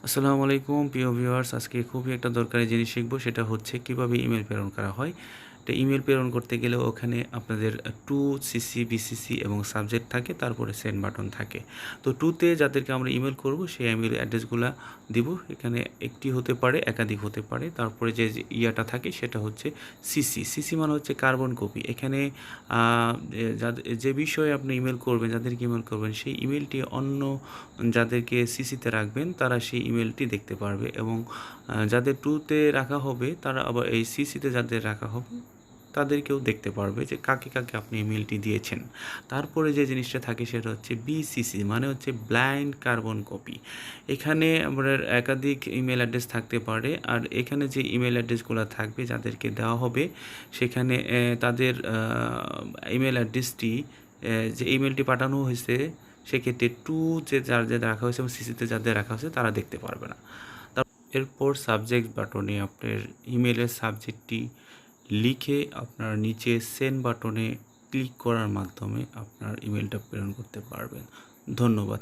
আসসালামু আলাইকুম প্রিয় ভিউয়ার্স, আজকে খুবই একটা দরকারি জিনিস শিখবো। সেটা হচ্ছে কিভাবে ইমেল প্রেরণ করা হয়। তো ইমেল প্রেরণ করতে গেলে ওখানে আপনাদের টু সিসি, বিসিসি এবং সাবজেক্ট থাকে, তারপরে সেন্ড বাটন থাকে। তো টুতে যাদেরকে আমরা ইমেল করব সেই ইমেল অ্যাড্রেসগুলো দিব। এখানে একটি হতে পারে, একাধিক হতে পারে। তারপরে যে ইয়াটা থাকে সেটা হচ্ছে সিসি। সিসি মানে হচ্ছে কার্বন কপি। এখানে যে বিষয়ে আপনি ইমেল করবেন, যাদেরকে ইমেল করবেন, সেই ইমেলটি অন্য যাদেরকে সিসিতে রাখবেন তারা সেই ইমেলটি দেখতে পারবে, এবং যাদের টুতে রাখা হবে তারা আবার এই সিসিতে যাদের রাখা হবে তাদেরকেও দেখতে পারবে যে কাকে কাকে আপনি ইমেলটি দিয়েছেন। তারপরে যে জিনিসটা থাকে সেটা হচ্ছে বিসিসি, মানে হচ্ছে ব্লাইন্ড কার্বন কপি। এখানে আপনার একাধিক ইমেল অ্যাড্রেস থাকতে পারে, আর এখানে যে ইমেল অ্যাড্রেসগুলো থাকবে যাদেরকে দেওয়া হবে সেখানে তাদের ইমেল অ্যাড্রেসটি, যে ইমেলটি পাঠানো হয়েছে সেক্ষেত্রে টু যে যাদের রাখা হয়েছে এবং সিসিতে যাদের রাখা হয়েছে তারা দেখতে পারবে না। এরপর সাবজেক্ট বাটনে আপনার ইমেলের সাবজেক্টটি লিখে আপনার নিচে সেন্ড বাটনে ক্লিক করার মাধ্যমে আপনার ইমেলটা প্রেরণ করতে পারবেন। ধন্যবাদ।